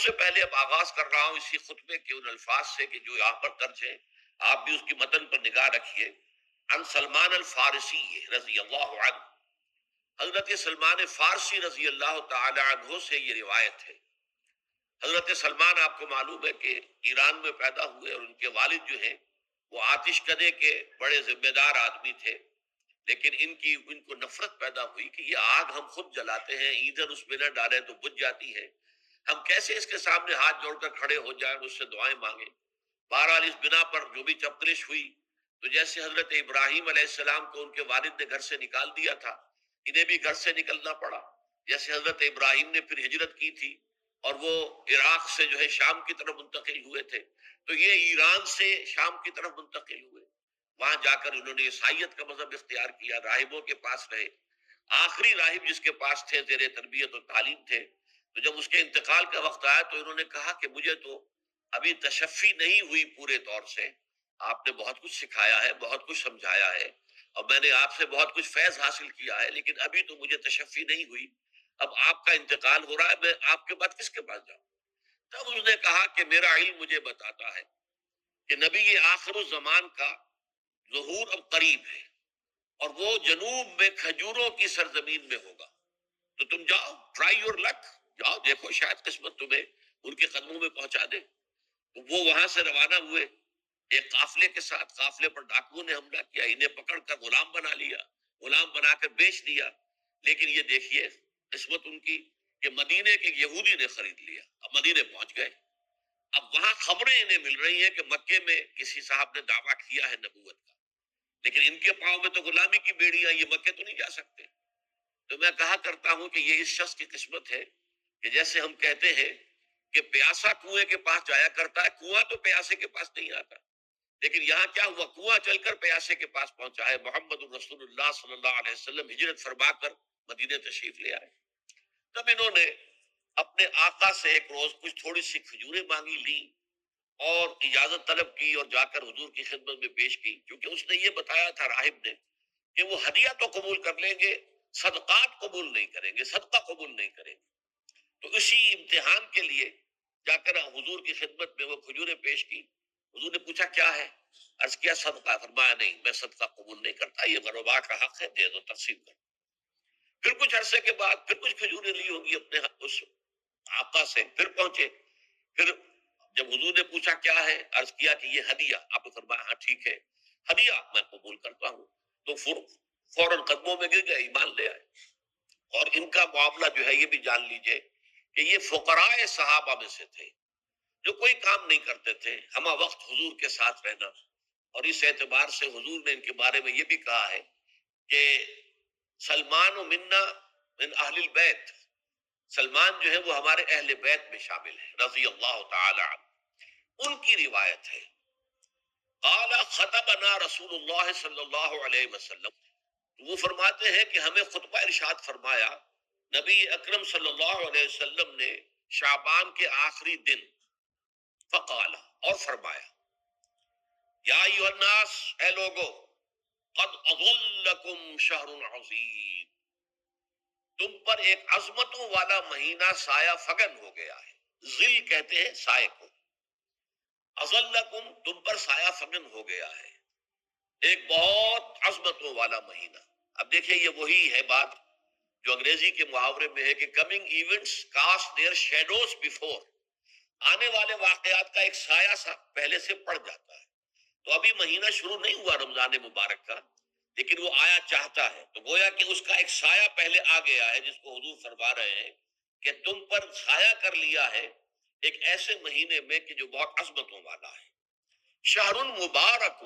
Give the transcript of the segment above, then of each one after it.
سے پہلے اب آغاز کر رہا ہوں اسی خطبے کے ان الفاظ سے کہ جو یہاں پر درج ہیں، آپ بھی اس کی متن پر نگاہ رکھیے۔ عن سلمان الفارسی رضی اللہ عنہ، حضرت سلمان فارسی رضی اللہ تعالی عنہ سے یہ روایت ہے۔ حضرت سلمان آپ کو معلوم ہے کہ ایران میں پیدا ہوئے، اور ان کے والد جو ہیں وہ آتش کدے کے بڑے ذمہ دار آدمی تھے، لیکن ان کو نفرت پیدا ہوئی کہ یہ آگ ہم خود جلاتے ہیں، ایندھن اس میں نہ ڈالیں تو بجھ جاتی ہے، ہم کیسے اس کے سامنے ہاتھ جوڑ کر کھڑے ہو جائیں، اس سے دعائیں مانگیں۔ بہرحال اس بنا پر جو بھی چپکلش ہوئی، تو جیسے حضرت ابراہیم علیہ السلام کو ان کے والد نے گھر سے نکال دیا تھا، انہیں بھی گھر سے نکلنا پڑا۔ جیسے حضرت ابراہیم نے پھر ہجرت کی تھی اور وہ عراق سے جو ہے شام کی طرف منتقل ہوئے تھے، تو یہ ایران سے شام کی طرف منتقل ہوئے۔ وہاں جا کر انہوں نے عیسائیت کا مذہب اختیار کیا، راہبوں کے پاس رہے۔ آخری راہب جس کے پاس تھے، زیر تربیت و تعلیم تھے، تو جب اس کے انتقال کا وقت آیا تو انہوں نے کہا کہ مجھے تو ابھی تشفی نہیں ہوئی پورے طور سے، آپ نے بہت کچھ سکھایا ہے، بہت کچھ سمجھایا ہے، اور میں نے آپ سے بہت کچھ فیض حاصل کیا ہے، لیکن ابھی تو مجھے تشفی نہیں ہوئی۔ اب آپ کا انتقال ہو رہا ہے، میں آپ کے بعد کس کے پاس جاؤں؟ تب اس نے کہا کہ میرا علم مجھے بتاتا ہے کہ نبی آخر الزمان کا ظہور اب قریب ہے، اور وہ جنوب میں کھجوروں کی سرزمین میں ہوگا، تو تم جاؤ، ٹرائی یور لک، جاؤ دیکھو شاید قسمت تمہیں ان کے قدموں میں پہنچا دے۔ تو وہ وہاں سے روانہ ہوئے ایک قافلے کے ساتھ، قافلے پر ڈاکوؤں نے حملہ کیا، انہیں پکڑ کر غلام بنا لیا، غلام بنا کر بیچ دیا۔ لیکن یہ دیکھیے قسمت ان کی کہ مدینے کے یہودی نے خرید لیا، اب مدینے پہنچ گئے۔ اب وہاں خبریں انہیں مل رہی ہیں کہ مکے میں کسی صاحب نے دعویٰ کیا ہے نبوت کا، لیکن ان کے پاؤں میں تو غلامی کی بیڑیاں، یہ مکے تو نہیں جا سکتے۔ تو میں کہا کرتا ہوں کہ یہ اس شخص کی قسمت ہے کہ جیسے ہم کہتے ہیں کہ پیاسا کنویں کے پاس جایا کرتا ہے، کنواں تو پیاسے کے پاس نہیں آتا، لیکن یہاں کیا ہوا، کنواں چل کر پیاسے کے پاس پہنچا ہے۔ محمد الرسول اللہ صلی اللہ علیہ وسلم ہجرت فرما کر مدینے تشریف لے آئے۔ تب انہوں نے اپنے آقا سے ایک روز کچھ تھوڑی سی کھجوریں مانگی لی، اور اجازت طلب کی، اور جا کر حضور کی خدمت میں پیش کی، کیونکہ اس نے یہ بتایا تھا راہب نے کہ وہ ہدیہ تو قبول کر لیں گے، صدقات قبول نہیں کریں گے، صدقہ قبول نہیں کریں گے۔ تو اسی امتحان کے لیے جا کر حضور کی خدمت میں وہ کھجوریں پیش کی۔ حضور نے پوچھا کیا ہے، عرض کیا صدقہ، فرمایا نہیں میں صدقہ قبول نہیں کرتا، یہ غربا کا حق ہے، دے دو، تقسیم کر۔ پھر کچھ عرصے کے بعد پھر کچھ کھجوریں لی ہوگی اپنے اس آقا سے، پھر پہنچے۔ پھر جب حضور نے پوچھا کیا ہے، عرض کیا کہ یہ ہدیہ، آپ نے فرمایا ہاں ٹھیک ہے، ہدیہ میں قبول کرتا ہوں۔ تو فوراً قدموں میں گر گئے، ایمان لے آئے۔ اور ان کا معاملہ جو ہے یہ بھی جان لیجئے کہ یہ فقراء صحابہ میں سے تھے، جو کوئی کام نہیں کرتے تھے، ہمہ وقت حضور کے ساتھ رہنا۔ اور اس اعتبار سے حضور نے ان کے بارے میں یہ بھی کہا ہے کہ سلمان و منا من اہل البیت، سلمان جو ہے وہ ہمارے اہل بیت میں شامل ہے، رضی اللہ تعالی عنہ۔ ان کی روایت ہے قال خطبنا رسول اللہ صلی اللہ علیہ وسلم، وہ فرماتے ہیں کہ ہمیں خطبہ ارشاد فرمایا نبی اکرم صلی اللہ علیہ وسلم نے شعبان کے آخری دن، فقال، اور فرمایا یا ایھا الناس، اے لوگو، قد اظلکم شہر عظیم، تم پر ایک عظمتوں والا مہینہ سایہ فگن ہو گیا ہے۔ ظل کہتے ہیں سائے کو، اظلکم تم پر سایہ فگن ہو گیا ہے، ایک بہت عظمتوں والا مہینہ۔ اب دیکھیں یہ وہی ہے بات جو انگریزی کے محاورے میں ہے کہ coming events cast their shadows before, آنے والے واقعات کا ایک سایہ سا پہلے سے پڑ جاتا ہے۔ تو ابھی مہینہ شروع نہیں ہوا رمضان مبارک کا، لیکن وہ آیا چاہتا ہے، تو گویا کہ اس کا ایک سایہ پہلے آ گیا ہے، جس کو حضور فرما رہے ہیں کہ تم پر سایہ کر لیا ہے ایک ایسے مہینے میں کہ جو بہت عظمتوں والا ہے۔ شہر مبارک،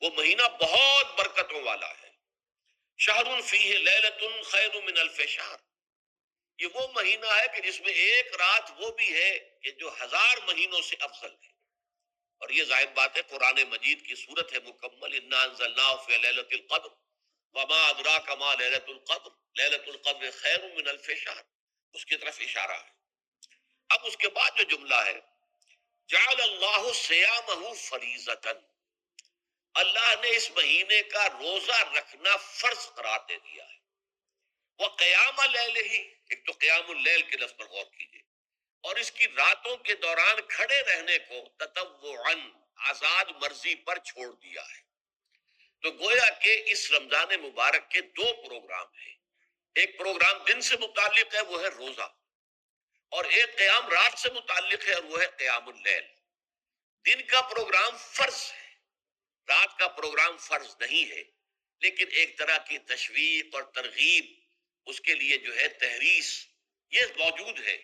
وہ مہینہ بہت برکتوں والا ہے۔ شہر فیہ لیلۃ خیر من الف شہر، یہ وہ مہینہ ہے کہ جس میں ایک رات وہ بھی ہے کہ جو 1000 مہینوں سے افضل ہے۔ اور یہ ظاہر بات ہے قرآن مجید کی صورت ہے مکمل، انا انزلناہ فی لیلۃ القدر وما ادراک ما لیلۃ القدر لیلۃ القدر خیر من الف شہر، اس کی طرف اشارہ ہے۔ اب اس کے بعد جو جملہ ہے جعل اللہ صیامہ فریضۃ، اللہ نے اس مہینے کا روزہ رکھنا فرض قرار دے دیا ہے۔ وہ قیام اللیل ہی، ایک تو قیام اللیل کے لفظ پر غور کیجیے، اور اس کی راتوں کے دوران کھڑے رہنے کو تطوعاً آزاد مرضی پر چھوڑ دیا ہے۔ تو گویا کہ اس رمضان مبارک کے دو پروگرام ہیں، ایک پروگرام دن سے متعلق ہے وہ ہے روزہ، اور ایک قیام رات سے متعلق ہے اور وہ ہے قیام اللیل۔ دن کا پروگرام فرض ہے، رات کا پروگرام فرض نہیں ہے، لیکن ایک طرح کی تشویق اور ترغیب، اس کے لیے جو ہے تحریص، یہ موجود ہے۔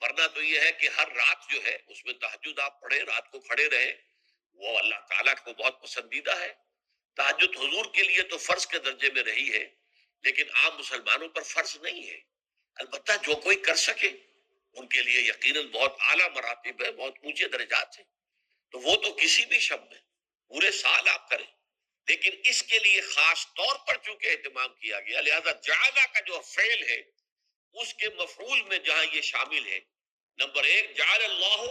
ورنہ تو یہ ہے کہ ہر رات جو ہے اس میں تہجد آپ پڑھیں، رات کو کھڑے رہیں، وہ اللہ تعالیٰ کو بہت پسندیدہ ہے۔ تہجد حضور کے لیے تو فرض کے درجے میں رہی ہے، لیکن عام مسلمانوں پر فرض نہیں ہے۔ البتہ جو کوئی کر سکے ان کے لیے یقیناً بہت اعلیٰ مراتب ہے، بہت اونچے درجات ہیں، تو وہ تو کسی بھی شب میں پورے سال آپ کریں، لیکن اس کے لیے خاص طور پر چونکہ اہتمام کیا گیا، لہذا جعلہ کا جو فعل ہے اس کے مفعول میں جہاں یہ شامل ہے، نمبر ایک، جعل اللہ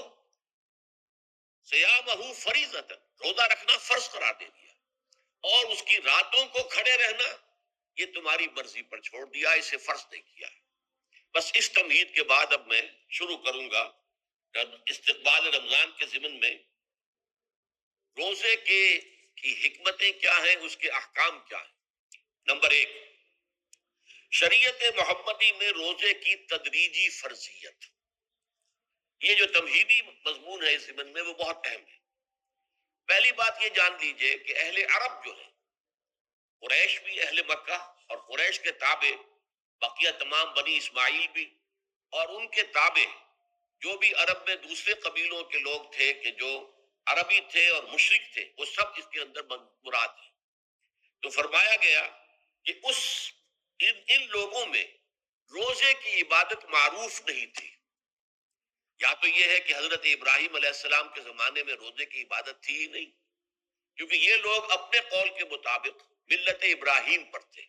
صیامہ فریضۃ، روزہ رکھنا فرض قرار دے دیا، اور اس کی راتوں کو کھڑے رہنا یہ تمہاری مرضی پر چھوڑ دیا، اسے فرض نہیں کیا۔ بس اس تمہید کے بعد اب میں شروع کروں گا استقبال رمضان کے ضمن میں روزے کی حکمتیں کیا ہیں، اس کے احکام کیا ہیں۔ نمبر ایک، شریعت محمدی میں روزے کی تدریجی فرضیت، یہ جو تمہیدی مضمون ہے اس ضمن میں وہ بہت اہم ہے۔ پہلی بات یہ جان لیجئے کہ اہل عرب جو ہے، قریش بھی، اہل مکہ اور قریش کے تابع بقیہ تمام بنی اسماعیل بھی، اور ان کے تابع جو بھی عرب میں دوسرے قبیلوں کے لوگ تھے کہ جو عربی تھے اور مشرک تھے، وہ سب اس کے اندر مراد ہیں۔ تو فرمایا گیا کہ ان لوگوں میں روزے کی عبادت معروف نہیں تھی۔ یا تو یہ ہے کہ حضرت ابراہیم علیہ السلام کے زمانے میں روزے کی عبادت تھی ہی نہیں، کیونکہ یہ لوگ اپنے قول کے مطابق ملت ابراہیم پر تھے،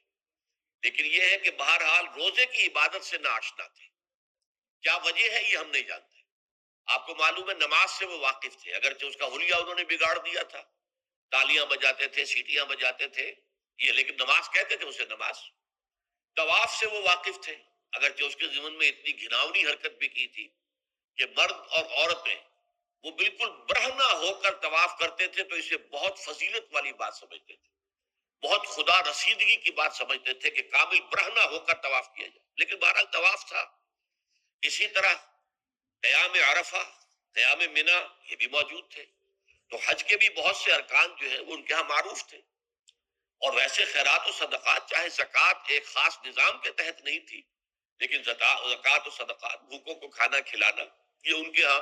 لیکن یہ ہے کہ بہرحال روزے کی عبادت سے ناآشنا تھے۔ کیا وجہ ہے یہ ہم نہیں جانتے۔ آپ کو معلوم ہے نماز سے وہ واقف تھے، اگرچہ اس کا حلیہ انہوں نے بگاڑ دیا تھا، تالیاں بجاتے تھے، سیٹیاں بجاتے تھے یہ، لیکن نماز کہتے تھے اسے نماز۔ طواف سے وہ واقف تھے، اگرچہ اس کے ضمن میں اتنی گھناؤنی حرکت بھی کی تھی کہ مرد اور عورتیں وہ بالکل برہنہ ہو کر طواف کرتے تھے، تو اسے بہت فضیلت والی بات سمجھتے تھے، بہت خدا رسیدگی کی بات سمجھتے تھے کہ کامل برہنہ ہو کر طواف کیا جائے، لیکن بہرحال طواف تھا۔ اسی طرح قیام عرفہ، قیام منی، یہ بھی موجود تھے۔ تو حج کے بھی بہت سے ارکان جو ہیں وہ ان کے ہاں معروف تھے، اور ویسے خیرات و صدقات، چاہے زکوٰۃ ایک خاص نظام کے تحت نہیں تھی، لیکن زکوٰۃ و صدقات، بھوکوں کو کھانا کھلانا، یہ ان کے ہاں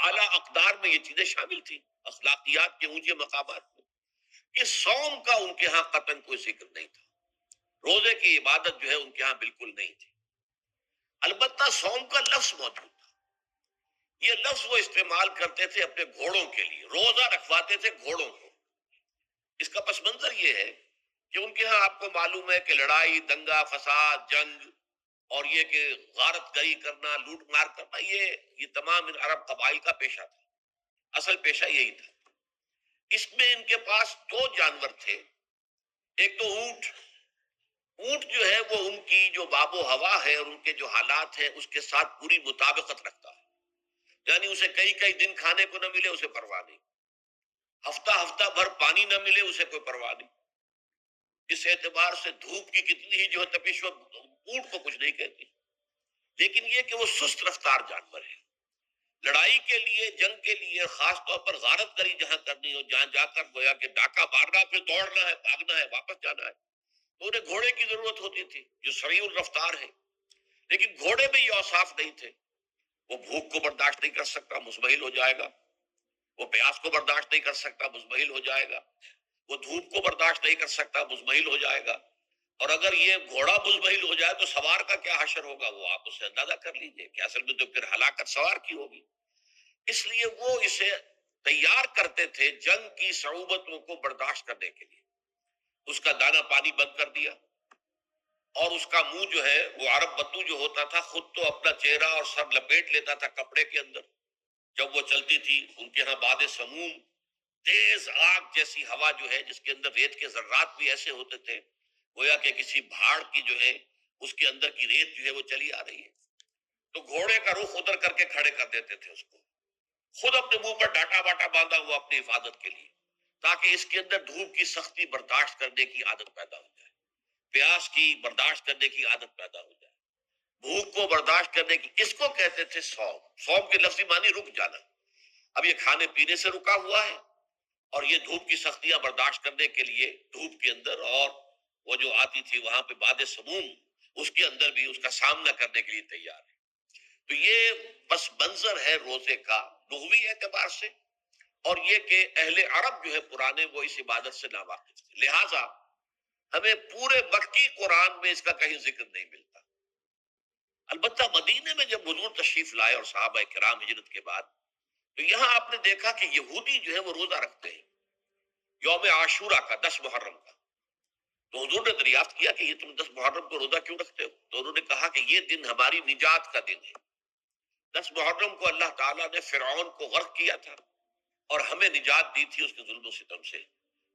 اعلیٰ اقدار میں یہ چیزیں شامل تھیں، اخلاقیات کے اونچے مقامات میں۔ یہ صوم کا ان کے ہاں قطعاً کوئی ذکر نہیں تھا، روزے کی عبادت جو ہے ان کے ہاں بالکل نہیں تھی۔ البتہ صوم کا لفظ موجود تھا، یہ لفظ وہ استعمال کرتے تھے اپنے گھوڑوں کے لیے، روزہ رکھواتے تھے گھوڑوں کو۔ اس کا پس منظر یہ ہے کہ ان کے ہاں آپ کو معلوم ہے کہ لڑائی، دنگا فساد، جنگ، اور یہ کہ غارت گری کرنا، لوٹ مار کرنا، یہ تمام ان عرب قبائل کا پیشہ تھا، اصل پیشہ یہی تھا۔ اس میں ان کے پاس دو جانور تھے، ایک تو اونٹ۔ اونٹ جو ہے وہ ان کی جو باب و ہوا ہے اور ان کے جو حالات ہیں اس کے ساتھ پوری مطابقت رکھتا ہے، یعنی اسے کئی کئی دن کھانے کو نہ ملے اسے پرواہ نہیں، ہفتہ ہفتہ بھر پانی نہ ملے اسے کوئی پرواہ نہیں۔ اس اعتبار سے دھوپ کی کتنی ہی جو ہے تپش، اونٹ کو کچھ نہیں کہتی، لیکن یہ کہ وہ سست رفتار جانور ہے۔ لڑائی کے لیے، جنگ کے لیے، خاص طور پر غارت گری جہاں کرنی ہو، جہاں جا کر گویا کہ ڈاکہ مارنا، پھر دوڑنا ہے، بھاگنا ہے، واپس جانا ہے، تو انہیں گھوڑے کی ضرورت ہوتی تھی جو سریع الرفتار ہے، لیکن گھوڑے میں یہ اوصاف نہیں تھے۔ وہ بھوک کو برداشت نہیں کر سکتا، مزمحل ہو جائے گا، وہ پیاس کو برداشت نہیں کر سکتا، مزمحل ہو جائے گا، وہ دھوپ کو برداشت نہیں کر سکتا، مزمحل ہو جائے گا، اور اگر یہ گھوڑا مزمحل ہو جائے تو سوار کا کیا حشر ہوگا، وہ آپ اس سے اندازہ کر لیجئے کہ اصل میں تو پھر ہلاکت سوار کی ہوگی۔ اس لیے وہ اسے تیار کرتے تھے جنگ کی صعوبتوں کو برداشت کرنے کے لیے۔ اس کا دانا پانی بند کر دیا، اور اس کا منہ جو ہے وہ عرب بدو جو ہوتا تھا خود تو اپنا چہرہ اور سر لپیٹ لیتا تھا کپڑے کے اندر، جب وہ چلتی تھی ان کے ہاں باد سموم، تیز آگ جیسی ہوا جو ہے جس کے اندر ریت کے ذرات بھی ایسے ہوتے تھے گویا کہ کسی بھاڑ کی جو ہے اس کے اندر کی ریت جو ہے وہ چلی آ رہی ہے۔ تو گھوڑے کا کا رخ ادھر کر کے کھڑے کر دیتے تھے اس کو، خود اپنے منہ پر ڈاٹا باٹا باندھا ہوا اپنی حفاظت کے لیے، تاکہ اس کے اندر دھوپ کی سختی برداشت کرنے کی عادت پیدا ہو جائے، پیاس کی برداشت کرنے کی عادت پیدا ہو جائے، بھوک کو برداشت کرنے کی۔ اس کو کہتے تھے صوم۔ صوم کے لفظی معنی رک جانا۔ اب یہ کھانے پینے سے رکا ہوا ہے، اور یہ دھوپ کی سختیاں برداشت کرنے کے لیے دھوپ کے اندر، اور وہ جو آتی تھی وہاں پہ باد سموم، اس کے اندر بھی اس کا سامنا کرنے کے لیے تیار ہے۔ تو یہ پس منظر ہے روزے کا لغوی اعتبار سے، اور یہ کہ اہل عرب جو ہے پرانے، وہ اس عبادت سے ناواقف تھے، لہٰذا ہمیں پورے مکی قرآن میں اس کا کہیں ذکر نہیں ملتا۔ البتہ مدینے میں جب حضور تشریف لائے اور صحابہ کرام ہجرت کے بعد، تو یہاں آپ نے دیکھا کہ یہودی جو ہے وہ روزہ رکھتے ہیں یوم عاشورہ کا، 10 محرم کا۔ تو حضور نے دریافت کیا کہ یہ تم 10 محرم کو روزہ کیوں رکھتے ہو؟ تو انہوں نے کہا کہ یہ دن ہماری نجات کا دن ہے۔ 10 محرم کو اللہ تعالیٰ نے فرعون کو غرق کیا تھا اور ہمیں نجات دی تھی اس کے ظلم و ستم سے،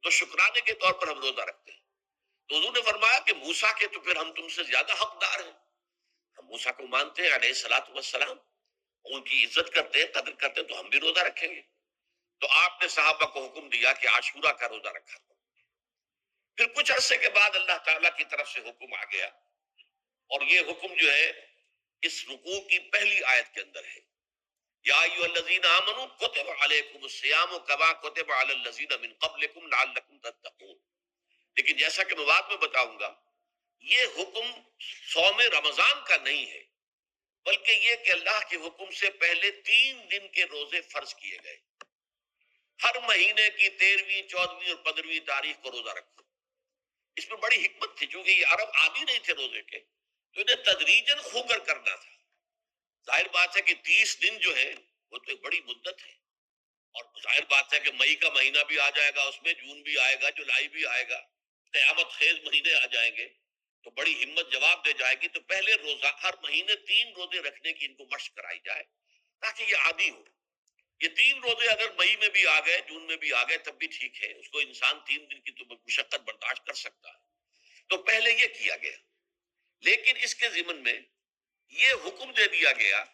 تو شکرانے کے طور پر ہم روزہ رکھتے ہیں۔ تو حضور نے فرمایا کہ موسیٰ کے تو پھر ہم تم سے زیادہ حقدار ہیں، ہم موسیٰ کو مانتے ہیں علیہ الصلوۃ والسلام، ان کی عزت کرتے ہیں، قدر کرتے ہیں، تو ہم بھی روزہ رکھیں گے۔ تو آپ نے صحابہ کو حکم دیا کہ عاشورہ کا روزہ رکھا۔ پھر کچھ عرصے کے بعد اللہ تعالیٰ کی طرف سے حکم آ گیا، اور یہ حکم جو ہے اس رکوع کی پہلی آیت کے اندر ہے، یا ایھا الذین آمنوا کتب علیکم الصیام کما کتب علی الذین من قبلکم لعلکم تتقون۔ لیکن جیسا کہ میں بعد میں بتاؤں گا، یہ حکم صوم رمضان کا نہیں ہے، بلکہ یہ کہ اللہ کے حکم سے پہلے 3 دن کے روزے فرض کیے گئے۔ ہر مہینے کی 13ویں، 14ویں اور 15ویں تاریخ کو روزہ رکھو۔ اس میں بڑی حکمت تھی، چونکہ یہ عرب عادی نہیں تھے روزے کے، تو انہیں تدریجاً خوگر کرنا تھا۔ ظاہر بات ہے کہ 30 دن جو ہے وہ تو ایک بڑی مدت ہے، اور ظاہر بات ہے کہ مئی کا مہینہ بھی آ جائے گا، اس میں جون بھی آئے گا، جولائی بھی آئے گا، قیامت خیز مہینے آ جائیں گے، تو بڑی ہمت جواب دے جائے گی۔ تو پہلے روزہ ہر مہینے 3 روزے رکھنے کی ان کو مشق کرائی جائے، تاکہ یہ عادی ہو۔ یہ 3 روزے اگر مئی میں بھی آ گئے، جون میں بھی آ گئے، تب بھی ٹھیک ہے، اس کو انسان 3 دن کی تو مشقت برداشت کر سکتا ہے۔ تو پہلے یہ کیا گیا، لیکن اس کے ضمن میں یہ حکم دے دیا گیا،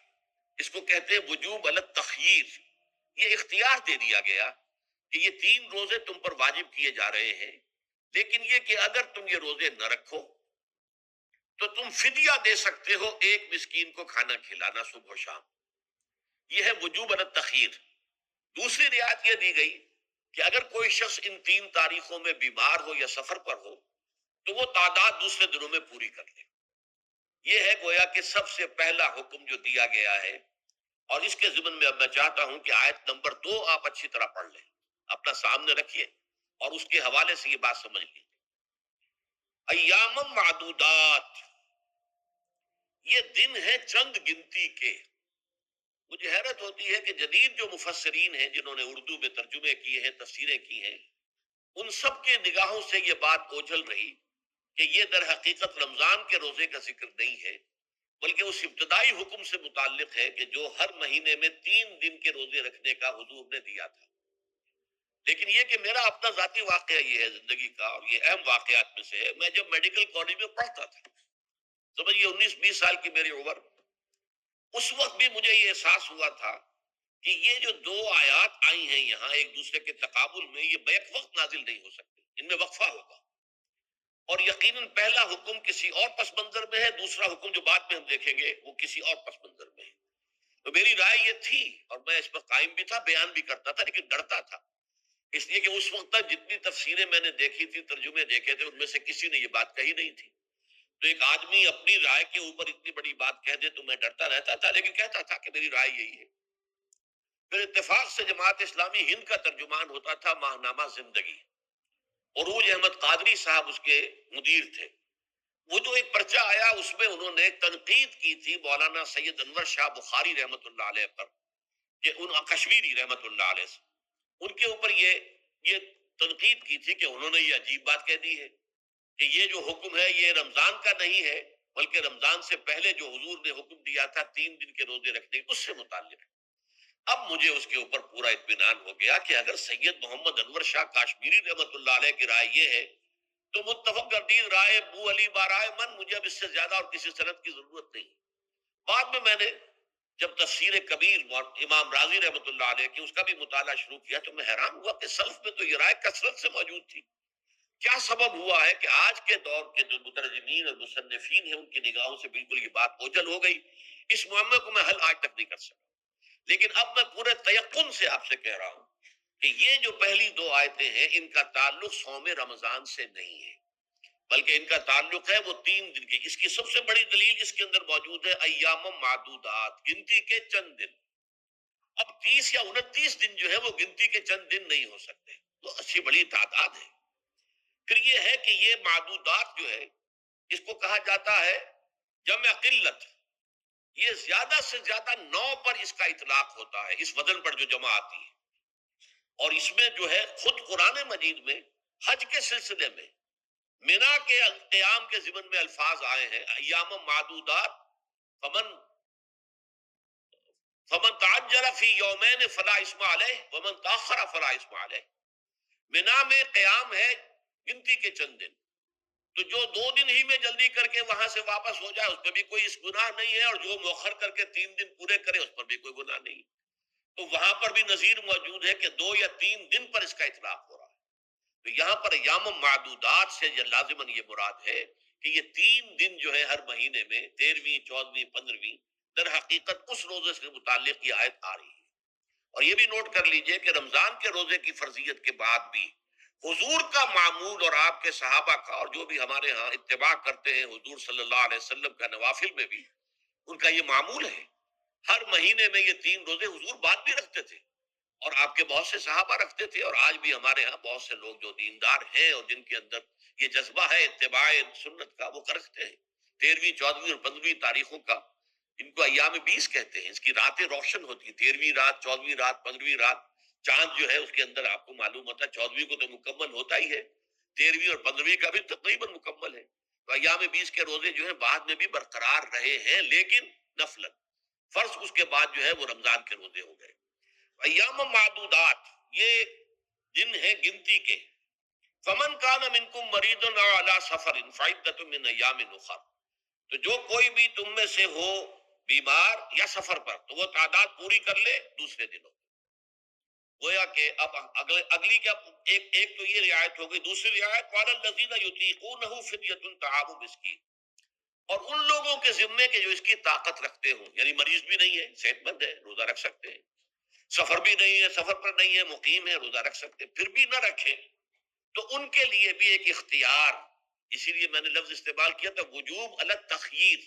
اس کو کہتے ہیں وجوب علی التخییر، یہ اختیار دے دیا گیا کہ یہ 3 روزے تم پر واجب کیے جا رہے ہیں، لیکن یہ کہ اگر تم یہ روزے نہ رکھو تو تم فدیہ دے سکتے ہو، ایک مسکین کو کھانا کھلانا صبح و شام۔ یہ ہے وجوب علی التخییر۔ دوسری رعایت یہ دی گئی کہ اگر کوئی شخص ان 3 تاریخوں میں بیمار ہو یا سفر پر ہو تو وہ تعداد دوسرے دنوں میں پوری کر لے۔ یہ ہے گویا کہ سب سے پہلا حکم جو دیا گیا ہے، اور اس کے ضمن میں اب میں چاہتا ہوں کہ آیت نمبر 2 آپ اچھی طرح پڑھ لیں، اپنا سامنے رکھیے اور اس کے حوالے سے یہ بات سمجھ لیجیے۔ ایام معدودات، یہ دن ہے چند گنتی کے۔ مجھے حیرت ہوتی ہے کہ جدید جو مفسرین ہیں جنہوں نے اردو میں ترجمے کیے ہیں، تفسیریں کی ہیں، ان سب کے نگاہوں سے یہ بات اوجھل رہی کہ یہ در حقیقت رمضان کے روزے کا ذکر نہیں ہے، بلکہ اس ابتدائی حکم سے متعلق ہے کہ جو ہر مہینے میں 3 دن کے روزے رکھنے کا حضور نے دیا تھا۔ لیکن یہ کہ میرا اپنا ذاتی واقعہ یہ ہے زندگی کا، اور یہ اہم واقعات میں سے ہے، میں جب میڈیکل کالج میں پڑھتا تھا، سمجھیے 19-20 سال کی میری عمر، اس وقت بھی مجھے یہ احساس ہوا تھا کہ یہ جو 2 آیات آئی ہیں یہاں ایک دوسرے کے تقابل میں، یہ بیک وقت نازل نہیں ہو سکتی، ان میں وقفہ ہوگا، اور یقیناً پہلا حکم کسی اور پس منظر میں ہے، دوسرا حکم جو بعد میں ہم دیکھیں گے وہ کسی اور پس منظر میں ہے۔ تو میری رائے یہ تھی، اور میں اس پر قائم بھی تھا، بیان بھی کرتا تھا، لیکن ڈرتا تھا، اس لیے کہ اس وقت تک جتنی تفسیریں میں نے دیکھی تھی، ترجمے دیکھے تھے، ان میں سے کسی نے یہ بات کہی نہیں تھی۔ تو ایک آدمی اپنی رائے کے اوپر اتنی بڑی بات کہہ دے تو میں ڈرتا رہتا تھا، لیکن کہتا تھا کہ میری رائے یہی ہے۔ پھر اتفاق سے جماعت اسلامی ہند کا ترجمان ہوتا تھا ماہنامہ زندگی، عروج احمد قادری صاحب اس کے مدیر تھے۔ وہ جو ایک پرچہ آیا اس میں انہوں نے تنقید کی تھی مولانا سید انور شاہ بخاری رحمۃ اللہ علیہ پر، کہ ان کشمیری رحمۃ اللہ علیہ سے، ان کے اوپر یہ تنقید کی تھی کہ انہوں نے یہ عجیب بات کہہ دی ہے کہ یہ جو حکم ہے یہ رمضان کا نہیں ہے، بلکہ رمضان سے پہلے جو حضور نے حکم دیا تھا 3 دن کے روزے رکھنے اس سے متعلق ہے۔ اب مجھے اس کے اوپر پورا اطمینان ہو گیا کہ اگر سید محمد انور شاہ کاشمیری رحمۃ اللہ علیہ کی رائے یہ ہے تو متفق گردید رائے ابو علی بارائے من، مجھے اب اس سے زیادہ اور کسی سند کی ضرورت نہیں۔ بعد میں نے جب تفسیر کبیر امام راضی رحمۃ اللہ علیہ کی اس کا بھی مطالعہ شروع کیا تو میں حیران ہوا کہ سلف میں تو یہ رائے کثرت سے موجود تھی. کیا سبب ہوا ہے کہ آج کے دور کے جو مترجمین اور مصنفین ہیں ان کی نگاہوں سے بالکل یہ بات اوجھل ہو گئی؟ اس معاملے کو میں حل آج تک نہیں کر سکا. لیکن اب میں پورے تیقن سے آپ سے کہہ رہا ہوں کہ یہ جو پہلی دو آیتیں ہیں ان کا تعلق صوم رمضان سے نہیں ہے، بلکہ ان کا تعلق ہے وہ 3 دن کی. اس کی سب سے بڑی دلیل اس کے اندر موجود ہے ایام معدودات، گنتی کے چند دن. اب 30 یا 29 دن جو ہے وہ گنتی کے چند دن نہیں ہو سکتے، وہ اچھی بڑی تعداد ہے. پھر یہ ہے کہ یہ معدودات جو ہے اس کو کہا جاتا ہے جمع قلت. یہ زیادہ سے زیادہ 9 پر اس کا اطلاق ہوتا ہے، اس وزن پر جو جمع آتی ہے. اور اس میں جو ہے خود قرآن مجید میں حج کے سلسلے میں منا کے قیام کے ضمن میں الفاظ آئے ہیں ایام معدودات. فمن فمن تعجل فی یومین فلا اسم علیہ ومن تاخر فلا اسم علیہ. منا میں قیام ہے گنتی کے چند دن، تو جو 2 دن ہی میں جلدی کر کے وہاں سے واپس ہو جائے اس پہ بھی کوئی اس گناہ نہیں ہے، اور جو مؤخر کر کے 3 دن پورے کرے اس پر بھی کوئی گناہ نہیں. تو وہاں پر بھی نظیر موجود ہے کہ 2 یا 3 دن پر اس کا اطلاق ہو رہا ہے. تو یہاں پر ایام معدودات سے یہ لازماً یہ مراد ہے کہ یہ 3 دن جو ہے ہر مہینے میں 13ویں 14ویں 15ویں در حقیقت اس روزے سے متعلق یہ آیت آ رہی ہے. اور یہ بھی نوٹ کر لیجئے کہ رمضان کے روزے کی فرضیت کے بعد بھی حضور کا معمول اور آپ کے صحابہ کا اور جو بھی ہمارے ہاں اتباع کرتے ہیں حضور صلی اللہ علیہ وسلم کا نوافل میں بھی ان کا یہ معمول ہے. ہر مہینے میں یہ 3 روزے حضور بعد بھی رکھتے تھے اور آپ کے بہت سے صحابہ رکھتے تھے، اور آج بھی ہمارے ہاں بہت سے لوگ جو دیندار ہیں اور جن کے اندر یہ جذبہ ہے اتباع سنت کا وہ رکھتے ہیں. 13ویں 14ویں اور 15ویں تاریخوں کا ان کو ایام 20 کہتے ہیں. اس کی راتیں روشن ہوتی ہیں، 13ویں رات 14ویں رات 15ویں رات. چاند جو ہے اس کے اندر آپ کو معلوم ہوتا ہے 14ویں کو تو مکمل ہوتا ہی ہے، 13ویں اور 15ویں کا بھی تقریباً مکمل ہے. تو ایام 20 کے روزے جو ہیں بعد میں بھی برقرار رہے ہیں، لیکن نفلن. فرض اس کے بعد جو ہے وہ رمضان کے روزے ہو گئے. ایام معدودات یہ دن ہے گنتی کے. فمن کان منکم مریض او علی سفر فعدۃ من ایام اخر. تو جو کوئی بھی تم میں سے ہو بیمار یا سفر پر تو وہ تعداد پوری کر لے دوسرے دنوں. گویا کہ اب اگلی کیا ایک تو یہ رعایت ہو گئی. دوسری رعایت قال الذین یطیقونہ فدیۃ طعام مسکین. اور ان لوگوں کے ذمے کے جو اس کی طاقت رکھتے ہوں، یعنی مریض بھی نہیں ہے صحت مند ہے روزہ رکھ سکتے ہیں، سفر بھی نہیں ہے سفر پر نہیں ہے مقیم ہے روزہ رکھ سکتے، پھر بھی نہ رکھیں تو ان کے لیے بھی ایک اختیار. اسی لیے میں نے لفظ استعمال کیا تھا وجوب علی التخییر.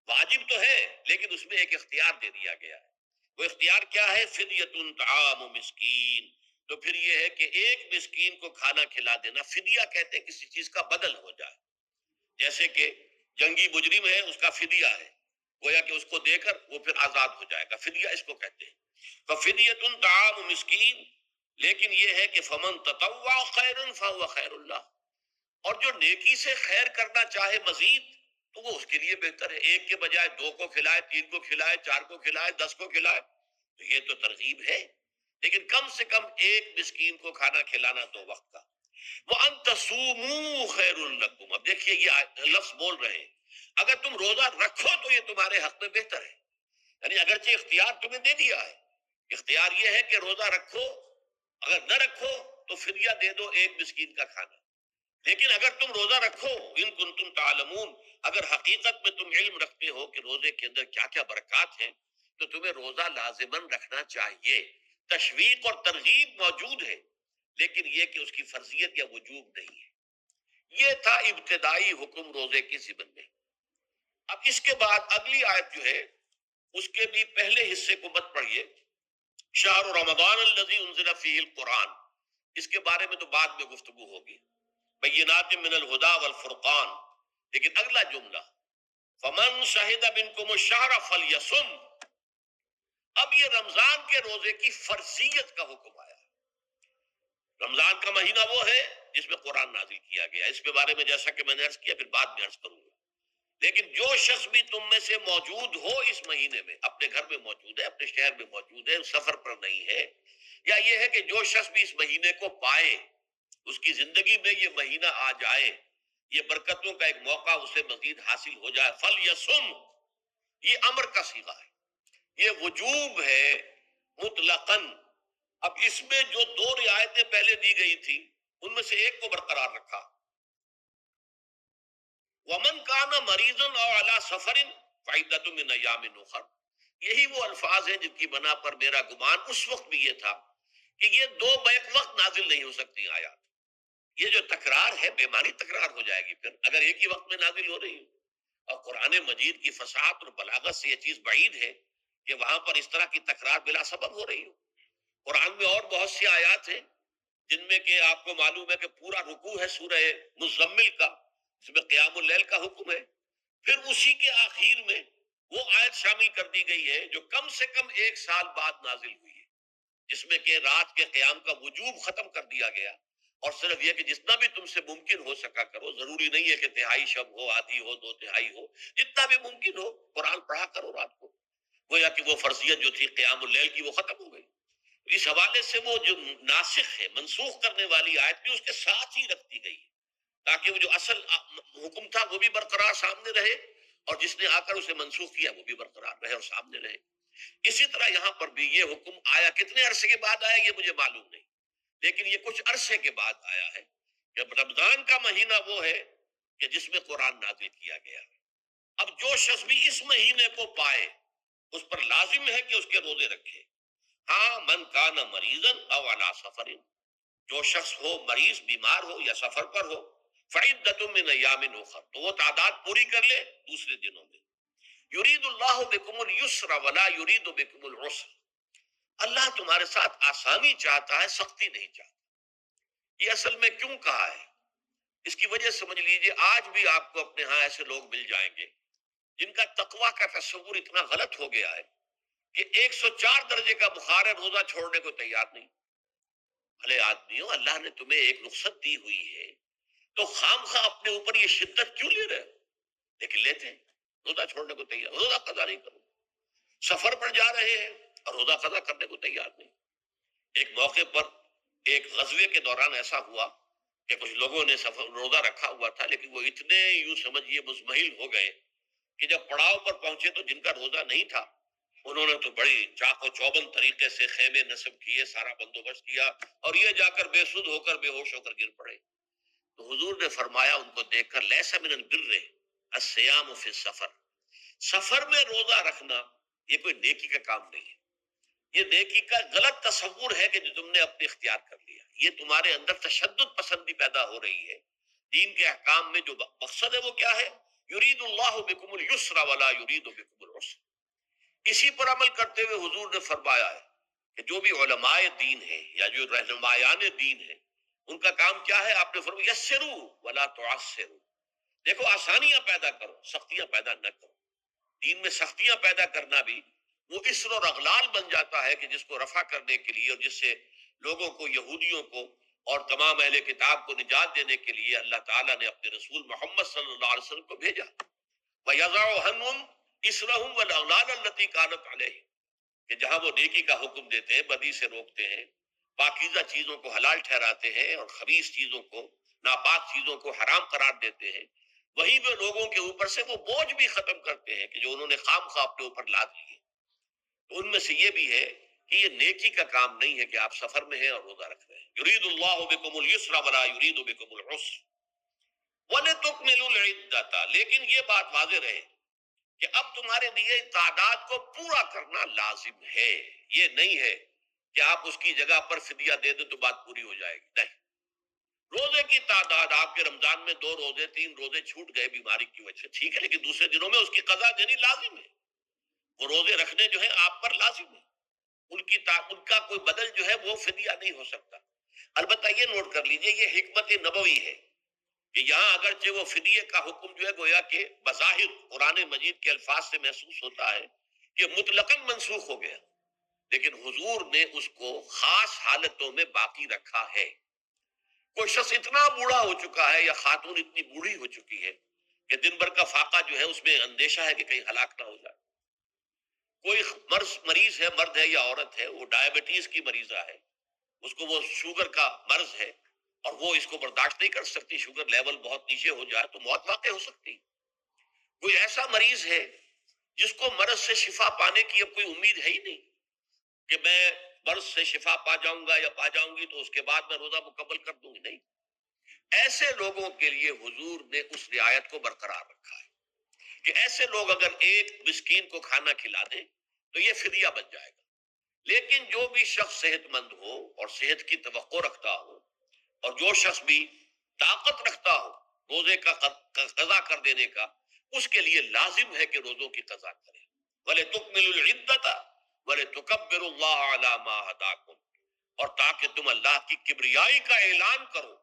واجب تو ہے لیکن اس میں ایک اختیار دے دیا گیا ہے. وہ اختیار کیا ہے؟ فدیۃ طعام مسکین. تو پھر یہ ہے کہ ایک مسکین کو کھانا کھلا دینا. فدیہ کہتے ہیں کسی چیز کا بدل ہو جائے، جیسے کہ جنگی مجرم ہے اس کا فدیہ ہے، گویا کہ اس کو دے کر وہ پھر آزاد ہو جائے گا، فدیہ اس کو کہتے ہیں. ففدیۃ طعام مسکین. لیکن یہ ہے کہ فمن تطوع خیرا فهو خیر اللہ. اور جو نیکی سے خیر کرنا چاہے مزید تو وہ اس کے لیے بہتر ہے. ایک کے بجائے 2 کو کھلائے، 3 کو کھلائے، 4 کو کھلائے، 10 کو کھلائے، تو یہ تو ترغیب ہے. لیکن کم سے کم ایک مسکین کو کھانا کھلانا 2 وقت کا. وَأَن تَصُومُوا خَيْرٌ لَكُمْ. اب دیکھیے یہ لفظ بول رہے ہیں اگر تم روزہ رکھو تو یہ تمہارے حق میں بہتر ہے. یعنی اگرچہ اختیار تمہیں دے دیا ہے، اختیار یہ ہے کہ روزہ رکھو، اگر نہ رکھو تو فدیہ دے دو ایک مسکین کا کھانا. لیکن اگر تم روزہ رکھو ان کنتم تعلمون، اگر حقیقت میں تم علم رکھتے ہو کہ روزے کے اندر کیا کیا برکات ہیں تو تمہیں روزہ لازماً رکھنا چاہیے. تشویق اور ترغیب موجود ہے لیکن یہ کہ اس کی فرضیت یا وجوب نہیں ہے. یہ تھا ابتدائی حکم روزے کے ضمن میں. اب اس کے بعد اگلی آیت جو ہے اس کے بھی پہلے حصے کو مت پڑھیے. شہر رمضان الذی انزل فیہ القرآن، اس کے بارے میں تو بعد میں گفتگو ہوگی. بینات من الہدی والفرقان. لیکن اگلا جملہ فمن شہد منکم الشہر فلیصم. اب یہ رمضان کے روزے کی فرضیت کا حکم آیا. رمضان کا مہینہ وہ ہے جس میں قرآن نازل کیا گیا. اس کے بارے میں جیسا کہ میں نے عرض کیا پھر بعد میں عرض کروں گا. لیکن جو شخص بھی تم میں سے موجود ہو اس مہینے میں، اپنے گھر میں موجود ہے، اپنے شہر میں موجود ہے، سفر پر نہیں ہے، یا یہ ہے کہ جو شخص بھی اس مہینے کو پائے، اس کی زندگی میں یہ مہینہ آ جائے، یہ برکتوں کا ایک موقع اسے مزید حاصل ہو جائے، فلیصم. یہ امر کا صیغہ ہے. یہ وجوب ہے مطلقاً. اب اس میں جو دو رعایتیں پہلے دی گئی تھی ان میں سے ایک کو برقرار رکھا. ومن کان مریضا او علی سفر فعدۃ من ایام اخر. یہی وہ الفاظ ہیں جن کی بنا پر میرا گمان اس وقت بھی یہ تھا کہ یہ دو بیک وقت نازل نہیں ہو سکتی آیات. یہ جو تکرار ہے بیماری تکرار ہو جائے گی پھر اگر ایک ہی وقت میں نازل ہو رہی ہے. اور قرآن مجید کی فصاحت اور بلاغت سے یہ چیز بعید ہے کہ وہاں پر اس طرح کی تکرار بلا سبب ہو رہی ہو. قرآن میں اور بہت سی آیات ہیں جن میں کہ آپ کو معلوم ہے کہ پورا رکوع ہے سورہ مزمل کا جس میں قیام اللیل کا حکم ہے. پھر اسی کے آخر میں وہ آیت شامل کر دی گئی ہے جو کم سے کم 1 سال بعد نازل ہوئی ہے جس میں کہ رات کے قیام کا وجوب ختم کر دیا گیا. اور صرف یہ کہ جتنا بھی تم سے ممکن ہو سکا کرو. ضروری نہیں ہے کہ تہائی شب ہو، آدھی ہو، 2/3 ہو، جتنا بھی ممکن ہو قرآن پڑھا کرو رات کو. گویا کہ وہ فرضیت جو تھی قیام اللیل کی وہ ختم ہو گئی. اس حوالے سے وہ جو ناسخ ہے منسوخ کرنے والی آیت بھی اس کے ساتھ ہی رکھ دی گئی ہے تاکہ وہ جو اصل حکم تھا وہ بھی برقرار سامنے رہے اور جس نے آ کر اسے منسوخ کیا وہ بھی برقرار رہے اور سامنے رہے. اسی طرح یہاں پر بھی یہ حکم آیا کتنے عرصے کے بعد آیا یہ مجھے معلوم نہیں، لیکن یہ کچھ عرصے کے بعد آیا ہے. جب رمضان کا مہینہ وہ ہے کہ جس میں قرآن نازل کیا گیا. اب جو شخص بھی اس مہینے کو پائے اس پر لازم ہے کہ اس کے روزے رکھے. ہاں من کان مریضا او علی سفر، جو شخص ہو مریض بیمار ہو یا سفر پر ہو، فعدۃ من ایام اخر، تو وہ تعداد پوری کر لے دوسرے دنوں میں. یرید اللہ بکم اليسر ولا یرید بکم العسر، اللہ تمہارے ساتھ آسانی چاہتا ہے سختی نہیں چاہتا. یہ اصل میں کیوں کہا ہے اس کی وجہ سمجھ لیجئے. آج بھی آپ کو اپنے ہاں ایسے لوگ مل جائیں گے جن کا تقوی کا تصور اتنا غلط ہو گیا ہے کہ 104 درجے کا بخار ہے روزہ چھوڑنے کو تیار نہیں. بھلے آدمیوں اللہ نے تمہیں ایک رخصت دی ہوئی ہے تو خام خواہ اپنے اوپر یہ شدت کیوں لے رہے؟ لیکن لیتے ہیں. روزہ چھوڑنے کو تیار، روزہ قضا نہیں کرو. سفر پر جا رہے ہیں اور روزہ قضا کرنے کو تیار نہیں. ایک موقع پر ایک غزوے کے دوران ایسا ہوا کہ کچھ لوگوں نے سفر روزہ رکھا ہوا تھا لیکن وہ اتنے یوں سمجھیے مزمحل ہو گئے کہ جب پڑاؤ پر پہنچے تو جن کا روزہ نہیں تھا انہوں نے تو بڑی چاق و چوبند طریقے سے خیمے نصب کیے، سارا بندوبست کیا اور یہ جا کر بے سود ہو کر بے ہوش ہو کر گر پڑے. تو حضور نے فرمایا ان کو دیکھ کر لیس من البر الصیام فی السفر، سفر میں روزہ رکھنا یہ کوئی نیکی کا کام نہیں ہے. یہ نیکی کا غلط تصور ہے کہ جو تم نے اپنے اختیار کر لیا. یہ تمہارے اندر تشدد پسندی پیدا ہو رہی ہے. دین کے احکام میں جو مقصد ہے وہ کیا ہے؟ یرید اللہ بکم اليسر ولا یرید بکم العسر. اسی پر عمل کرتے ہوئے حضور نے فرمایا ہے کہ جو بھی علماء دین ہیں یا جو رہنمایان دین ہیں ان کا کام کیا ہے؟ آپ نے فرمایا یسروا ولا تعسروا، دیکھو آسانیاں پیدا کرو سختیاں پیدا نہ کرو. دین میں سختیاں پیدا کرنا بھی وہ اسر اور اغلال بن جاتا ہے کہ جس کو رفع کرنے کے لیے اور جس سے لوگوں کو یہودیوں کو اور تمام اہل کتاب کو نجات دینے کے لیے اللہ تعالیٰ نے اپنے رسول محمد صلی اللہ علیہ وسلم کو بھیجا. وَيَضَعُ عَنْهُمْ إِصْرَهُمْ وَالْأَغْلَالَ الَّتِي كَانَتْ عَلَيْهِمْ، کہ جہاں وہ نیکی کا حکم دیتے ہیں بدی سے روکتے ہیں، پاکیزہ چیزوں کو حلال ٹھہراتے ہیں اور خبیث چیزوں کو ناپاک چیزوں کو حرام قرار دیتے ہیں، وہیں وہ لوگوں کے اوپر سے وہ بوجھ بھی ختم کرتے ہیں کہ جو انہوں نے خام خواہ اپنے اوپر لاد لیے. تو ان میں سے یہ بھی ہے کہ یہ نیکی کا کام نہیں ہے کہ آپ سفر میں ہیں اور روزہ رکھ رہے ہیں. یرید اللہ بکم اليسر ولا یرید بکم العسر وَلِتُكْمِلُوا الْعِدَّةَ، لیکن یہ بات واضح رہے کہ اب تمہارے لیے تعداد کو پورا کرنا لازم ہے. یہ نہیں ہے کہ آپ اس کی جگہ پر فدیہ دے دیں تو بات پوری ہو جائے گی. نہیں، روزے کی تعداد آپ کے رمضان میں 2 روزے 3 روزے چھوٹ گئے بیماری کی وجہ سے ٹھیک ہے، لیکن دوسرے دنوں میں اس کی قضا دینی لازم ہے. وہ روزے رکھنے جو ہے آپ پر لازم ہے، ان کا کوئی بدل جو ہے وہ فدیہ نہیں ہو سکتا. البتہ یہ نوٹ کر لیجئے یہ حکمت نبوی ہے کہ یہاں اگرچہ وہ فدیے کا حکم جو ہے گویا کہ بظاہر قرآن مجید کے الفاظ سے محسوس ہوتا ہے کہ مطلقاً منسوخ ہو گیا، لیکن حضور نے اس کو خاص حالتوں میں باقی رکھا ہے. کوئی شخص اتنا بوڑھا ہو چکا ہے یا خاتون اتنی بوڑھی ہو چکی ہے کہ دن بھر کا فاقہ جو ہے اس میں اندیشہ ہے کہ کہیں ہلاک نہ ہو جائے. کوئی مریض ہے، مرد ہے یا عورت ہے، وہ ڈائبٹیز کی مریضہ ہے، اس کو وہ شوگر کا مرض ہے اور وہ اس کو برداشت نہیں کر سکتی، شوگر لیول بہت نیچے ہو جائے تو موت واقع ہو سکتی. کوئی ایسا مریض ہے جس کو مرض سے شفا پانے کی اب کوئی امید ہے ہی نہیں کہ میں مرض سے شفا پا جاؤں گا یا پا جاؤں گی تو اس کے بعد میں روزہ مکمل کر دوں گی، نہیں. ایسے لوگوں کے لیے حضور نے اس رعایت کو برقرار رکھا ہے کہ ایسے لوگ اگر ایک مسکین کو کھانا کھلا دیں تو یہ فدیہ بن جائے گا. لیکن جو بھی شخص صحت مند ہو اور صحت کی توقع رکھتا ہو، اور جو شخص بھی طاقت رکھتا ہو روزے کا قضا کر دینے کا، اس کے لیے لازم ہے کہ روزوں کی قضا کرے. وَلِتُكْمِلُوا الْعِدَّةَ وَلِتُكَبِّرُوا اللَّهَ عَلَى مَا هَدَاكُمْ، اور تاکہ تم اللہ کی کبریائی کا اعلان کرو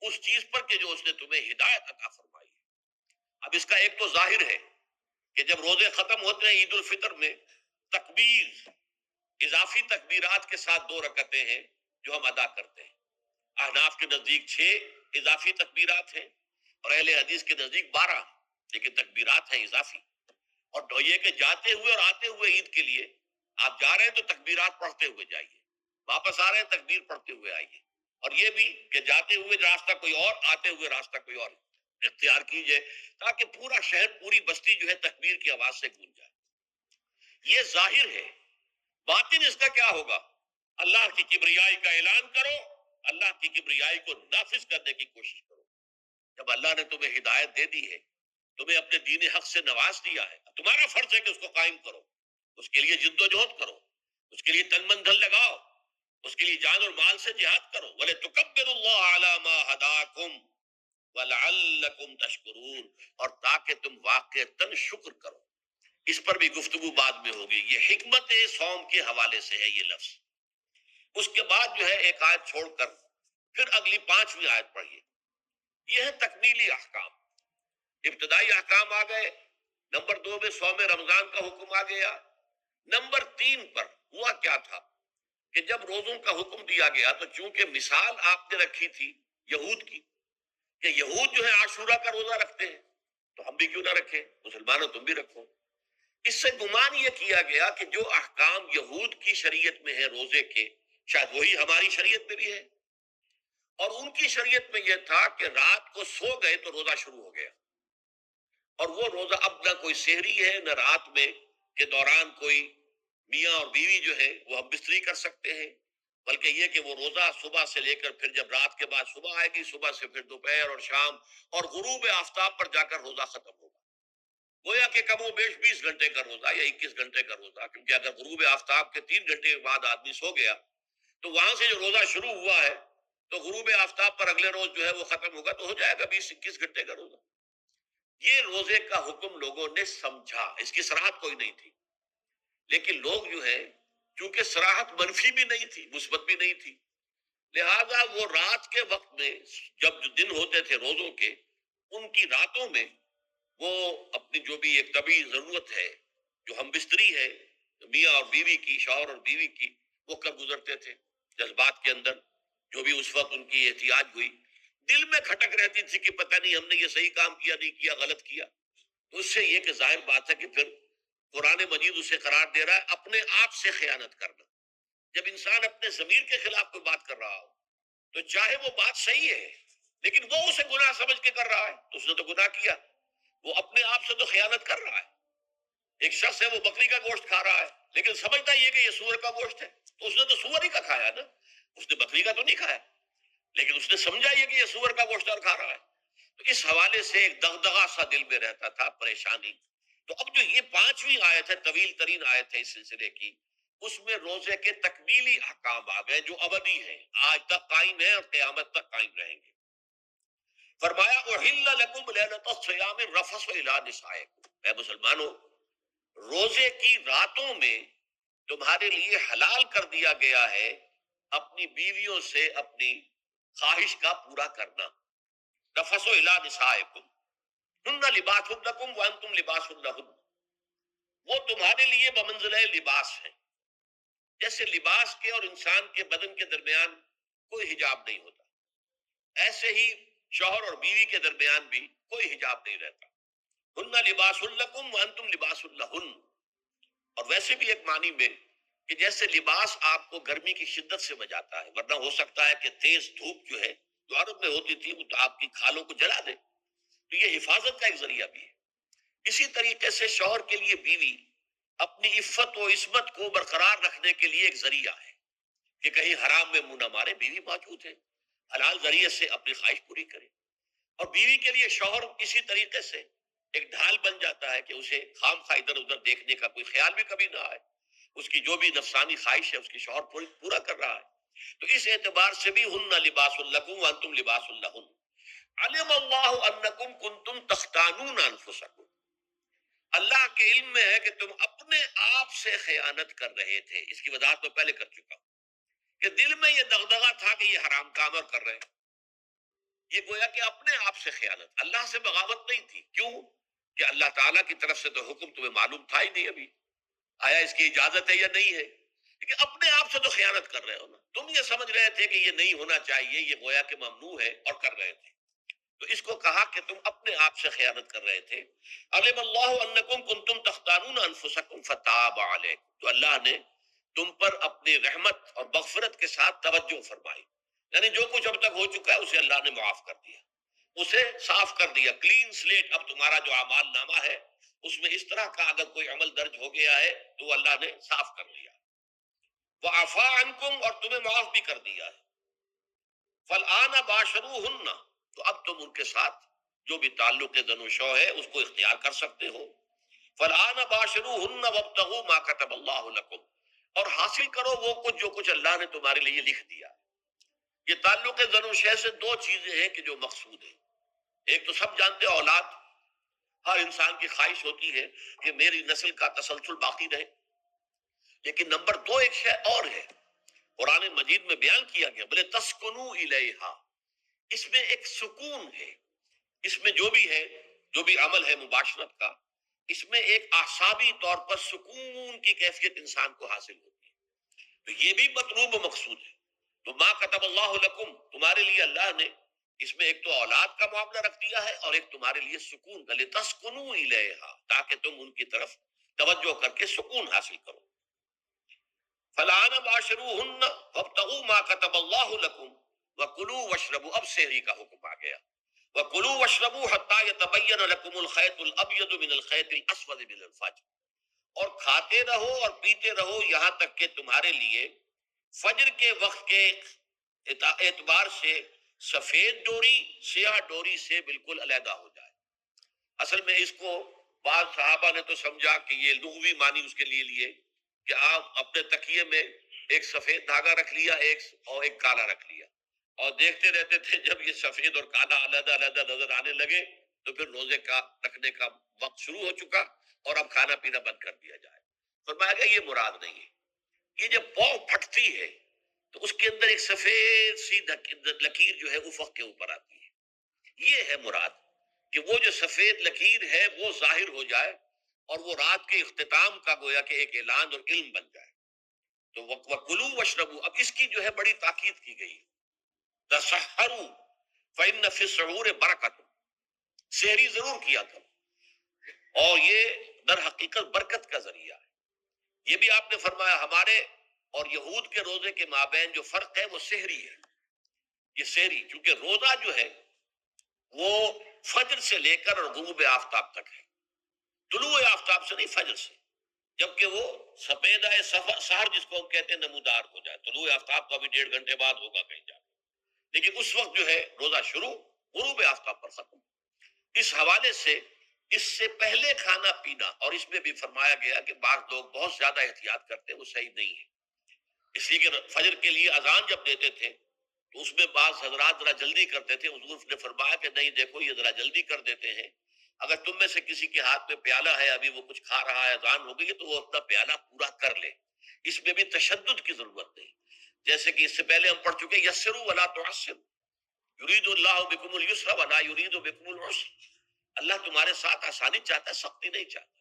اس چیز پر کہ جو اس نے تمہیں ہدایت عطا فرمائی ہے. اب اس کا ایک تو ظاہر ہے کہ جب روزے ختم ہوتے ہیں عید الفطر میں، تکبیر، اضافی تکبیرات کے ساتھ 2 رکعتیں ہیں جو ہم ادا کرتے ہیں. احناف کے نزدیک 6 اضافی تکبیرات ہیں اور اہل حدیث کے نزدیک 12، لیکن تکبیرات ہیں اضافی. اور یہ کہ جاتے ہوئے اور آتے ہوئے عید کے لیے آپ جا رہے ہیں تو تکبیرات پڑھتے ہوئے جائیے، واپس آ رہے ہیں تکبیر پڑھتے ہوئے آئیے. اور یہ بھی کہ جاتے ہوئے راستہ کوئی اور، آتے ہوئے راستہ کوئی اور اختیار کیجئے، تاکہ پورا شہر، پوری بستی جو ہے تکبیر کی آواز سے گونج جائے. یہ ظاہر ہے. باطن اس کا کیا ہوگا؟ اللہ کی کبریائی کا اعلان کرو، اللہ کی کبریائی کو نافذ کرنے کی کوشش کرو. جب اللہ نے تمہیں ہدایت دے دی ہے، تمہیں اپنے دین حق سے نواز دیا ہے، تمہارا فرض ہے کہ اس کو قائم کرو، اس کے لیے جد و جہد کرو، اس کے لیے تن من دھن لگاؤ، اس کے لیے جان اور مال سے جہاد کرو. وَلِتُكَبِّرُوا اللَّهَ عَلَى مَا هَدَاكُمْ وَلَعَلَّكُمْ تَشْكُرُونَ، اور تاکہ تم واقعتاً شکر کرو. اس پر بھی گفتگو بعد میں ہوگی. یہ حکمت صوم کے حوالے سے ہے یہ لفظ. اس کے بعد جو ہے ایک آیت چھوڑ کر پھر اگلی 5ویں آیت پڑھیے. یہ ہے تکمیلی احکام. ابتدائی احکام آ گئے. نمبر 2 میں صوم رمضان کا حکم آ گیا. نمبر 3 پر ہوا کیا تھا کہ جب روزوں کا حکم دیا گیا تو چونکہ مثال آپ نے رکھی تھی یہود کی کہ یہود جو ہے عاشورہ کا روزہ رکھتے ہیں تو ہم بھی کیوں نہ رکھیں، مسلمانوں تم بھی رکھو. اس سے گمان یہ کیا گیا کہ جو احکام یہود کی شریعت میں ہے روزے کے، شاید وہی ہماری شریعت میں بھی ہے. اور ان کی شریعت میں یہ تھا کہ رات کو سو گئے تو روزہ شروع ہو گیا، اور وہ روزہ اب نہ کوئی سحری ہے نہ رات میں کے دوران کوئی میاں اور بیوی جو ہے وہ ہم بستری کر سکتے ہیں، بلکہ یہ کہ وہ روزہ صبح سے لے کر پھر جب رات کے بعد صبح آئے گی، صبح سے پھر دوپہر اور شام اور غروب آفتاب پر جا کر روزہ ختم ہوگا. گویا کہ کم و بیش 20 گھنٹے کا روزہ یا 21 گھنٹے کا روزہ، کیونکہ اگر غروب آفتاب کے 3 گھنٹے کے بعد آدمی سو گیا تو وہاں سے جو روزہ شروع ہوا ہے تو غروب آفتاب پر اگلے روز جو ہے وہ ختم ہوگا، تو ہو جائے گا 20-21 گھنٹے کا روزہ. یہ روزے کا حکم لوگوں نے سمجھا، اس کی صراحت کوئی نہیں تھی. لیکن لوگ جو ہے چونکہ صراحت منفی بھی نہیں تھی مثبت بھی نہیں تھی، لہذا وہ رات کے وقت میں جب جو دن ہوتے تھے روزوں کے، ان کی راتوں میں وہ اپنی جو بھی ایک طبی ضرورت ہے، جو ہم بستری ہے میاں اور بیوی کی، شوہر اور بیوی کی، وہ کر گزرتے تھے. جذبات کے اندر جو بھی اس وقت ان کی احتیاج ہوئی، دل میں کھٹک رہتی تھی کہ پتہ نہیں ہم نے یہ صحیح کام کیا نہیں کیا، غلط کیا. تو اس سے یہ کہ ظاہر بات ہے کہ پھر قرآن مجید اسے قرار دے رہا ہے اپنے آپ سے خیانت کرنا. جب انسان اپنے ضمیر کے خلاف کوئی بات کر رہا ہو تو چاہے وہ بات صحیح ہے لیکن وہ اسے گناہ سمجھ کے کر رہا ہے تو اس نے تو گناہ کیا. وہ اپنے آپ سے تو خیانت کر رہا ہے. ایک شخص ہے وہ بکری کا گوشت کھا رہا ہے لیکن سمجھتا یہ کہ یہ سور کا گوشت ہے، تو اس نے تو سور ہی کا کھایا نا، اس نے بکری کا تو نہیں کھایا، لیکن اس نے سمجھا یہ کہ یہ سور کا گوشت اور کھا رہا ہے. تو اس حوالے سے ایک دغدغہ سا دل میں رہتا تھا، پریشانی. تو اب جو یہ 5ویں آیت ہے، طویل ترین آیت ہے اس سلسلے کی، اس میں روزے کے تکمیلی احکام آ گئے جو ابدی ہیں، آج تک قائم ہیں اور قیامت تک قائم رہیں گے. فرمایا احل لکم لیلۃ الصیام الرفث الی نسائکم، اے مسلمانوں روزے کی راتوں میں تمہارے لیے حلال کر دیا گیا ہے اپنی بیویوں سے اپنی خواہش کا پورا کرنا. رفث الی نسائکم ہن لباس لکم وانتم لباس لہن، وہ تمہارے لیے بمنزلہ لباس ہیں. جیسے لباس کے اور انسان کے بدن کے درمیان کوئی حجاب نہیں ہوتا، ایسے ہی شوہر اور بیوی کے درمیان بھی کوئی حجاب نہیں رہتا. ہن لباس لکم وانتم لباس لہن. اور ویسے بھی ایک معنی میں کہ جیسے لباس آپ کو گرمی کی شدت سے بچاتا ہے، ورنہ ہو سکتا ہے کہ تیز دھوپ جو ہے جو عرب میں ہوتی تھی وہ تو آپ کی کھالوں کو جلا دے، تو یہ حفاظت کا ایک ذریعہ بھی ہے. اسی طریقے سے شوہر کے لیے بیوی اپنی عفت و عصمت کو برقرار رکھنے کے لیے ایک ذریعہ ہے کہ کہیں حرام میں منہ نہ مارے، بیوی موجود ہے، حلال ذریعے سے اپنی خواہش پوری کرے۔ اور بیوی کے لیے شوہر اسی طریقے سے ایک ڈھال بن جاتا ہے کہ اسے خام خواہ ادھر ادھر دیکھنے کا کوئی خیال بھی کبھی نہ آئے، اس کی جو بھی نفسانی خواہش ہے اس کی شوہر پورا کر رہا ہے۔ تو اس اعتبار سے بھی ہن لباس لکم وانتم لباس لہن، علم اللہ انکم کنتم تختانون انفسکم، اللہ کے علم میں ہے کہ تم اپنے آپ سے خیانت کر رہے تھے۔ اس کی وضاحت میں پہلے کر چکا ہوں کہ دل میں یہ دغدغہ تھا کہ یہ حرام کام اور کر رہے ہیں، یہ گویا کہ اپنے آپ سے خیانت، اللہ سے بغاوت نہیں تھی۔ کیوں؟ کہ اللہ تعالیٰ کی طرف سے تو حکم تمہیں معلوم تھا ہی نہیں ابھی، آیا اس کی اجازت ہے یا نہیں ہے، لیکن اپنے آپ سے تو خیانت کر رہے ہو نا۔ تم یہ سمجھ رہے تھے کہ یہ نہیں ہونا چاہیے، یہ گویا کہ ممنوع ہے، اور کر رہے تھے، تو اس کو کہا کہ تم اپنے آپ سے خیانت کر رہے تھے۔ علم اللہ انکم کنتم تختانون انفسکم فتاب علیکم، تو اللہ نے تم پر اپنی رحمت اور مغفرت کے ساتھ توجہ فرمائی، یعنی جو کچھ اب تک ہو چکا ہے اسے اللہ نے معاف کر دیا، اسے صاف کر دیا، کلین سلیٹ۔ اب تمہارا جو اعمال نامہ ہے اس میں اس طرح کا اگر کوئی عمل درج ہو گیا ہے تو اللہ نے صاف کر لیا، وعفا عنکم، اور تمہیں معاف بھی کر دیا ہے۔ فالآن باشروہن، تو اب تم ان کے ساتھ جو بھی تعلق زن و شو ہے اس کو اختیار کر سکتے ہو۔ فالآن باشروہن وابتغوا ما كتب اللہ لکم، اور حاصل کرو وہ کچھ جو کچھ اللہ نے تمہارے لیے لکھ دیا۔ یہ تعلق زن و شے سے دو چیزیں ہیں کہ جو مقصود ہیں، ایک تو سب جانتے ہیں اولاد، ہر انسان کی خواہش ہوتی ہے کہ میری نسل کا تسلسل باقی رہے، لیکن نمبر دو ایک شے اور ہے، قرآن مجید میں بیان کیا گیا، بلے تسکنو الیہا، اس میں ایک سکون ہے، اس میں جو بھی ہے، جو بھی عمل ہے مباشرت کا، اس میں ایک اعصابی طور پر سکون کی کیفیت انسان کو حاصل ہوتی ہے، تو یہ بھی مطلوب و مقصود ہے۔ تو ما کتب اللہ لکم، تمہارے لیے اللہ نے اس میں ایک تو اولاد کا معاملہ رکھ دیا ہے اور ایک تمہارے لیے سکون کا، لتسکنوا الیہا، تاکہ تم ان کی طرف توجہ کر کے سکون حاصل کرو۔ فالآن باشروہن وابتغوا ما کتب اللہ لکم وکلوا واشربوا، اب سحری کا حکم آ گیا، وکلوا واشربوا حتی یتبین لکم الخیط الابیض من الخیط الاسود من الفجر، اور کھاتے رہو اور پیتے رہو یہاں تک کہ تمہارے لیے فجر کے وقت کے اعتبار سے سفید ڈوری سیاہ ڈوری سے بالکل علیحدہ ہو جائے۔ اصل میں اس کو بعض صحابہ نے تو سمجھا کہ یہ لغوی معنی اس کے لیے لیے کہ آپ اپنے تکیے میں ایک سفید دھاگا رکھ لیا، ایک کالا رکھ لیا، اور دیکھتے رہتے تھے، جب یہ سفید اور کالا علیحدہ علیحدہ نظر آنے لگے تو پھر روزے کا رکھنے کا وقت شروع ہو چکا اور اب کھانا پینا بند کر دیا جائے۔ فرمایا گیا یہ مراد نہیں ہے، یہ جب پاؤں پھٹتی ہے تو اس کے اندر ایک سفید سی لکیر جو ہے افق کے اوپر آتی ہے، یہ ہے مراد، کہ وہ جو سفید لکیر ہے وہ ظاہر ہو جائے اور وہ رات کے اختتام کا گویا کہ ایک اعلان اور علم بن جائے۔ تو وَكُلُوا وَاشْرَبُوا، اب اس کی جو ہے بڑی تاکید کی گئی، تَسَحَّرُوا فَإِنَّ فِي السُّحُورِ بَرَكَةٌ، سحری ضرور کیا تھا، اور یہ در حقیقت برکت کا ذریعہ ہے۔ یہ بھی آپ نے فرمایا ہمارے اور یہود کے روزے کے مابین جو فرق ہے وہ سحری ہے، یہ سحری، کیونکہ روزہ جو ہے وہ فجر سے لے کر اور غروب آفتاب تک ہے، طلوع آفتاب سے نہیں، فجر سے، جبکہ وہ سفیدہ سحر جس کو ہم کہتے ہیں نمودار ہو جائے، طلوع آفتاب تو ابھی 1.5 گھنٹے بعد ہوگا کہیں جا کے، لیکن اس وقت جو ہے روزہ شروع، غروب آفتاب پر ختم۔ اس حوالے سے اس سے پہلے کھانا پینا، اور اس میں بھی فرمایا گیا کہ بعض لوگ بہت زیادہ احتیاط کرتے ہیں، وہ صحیح نہیں ہے، اس لیے کہ فجر کے لیے اذان جب دیتے تھے تو اس میں بعض حضرات ذرا جلدی کرتے تھے، حضور نے فرمایا کہ نہیں دیکھو یہ ذرا جلدی کر دیتے ہیں، اگر تم میں سے کسی کے ہاتھ میں پیالہ ہے، ابھی وہ کچھ کھا رہا ہے، اذان ہو گئی ہے، تو وہ اپنا پیالہ پورا کر لے، اس میں بھی تشدد کی ضرورت نہیں، جیسے کہ اس سے پہلے ہم پڑھ چکے یسروا ولا تعسروا، یرید اللہ بکم الیسر ولا یرید بکم العسر، اللہ تمہارے ساتھ آسانی چاہتا ہے، سختی نہیں چاہتا۔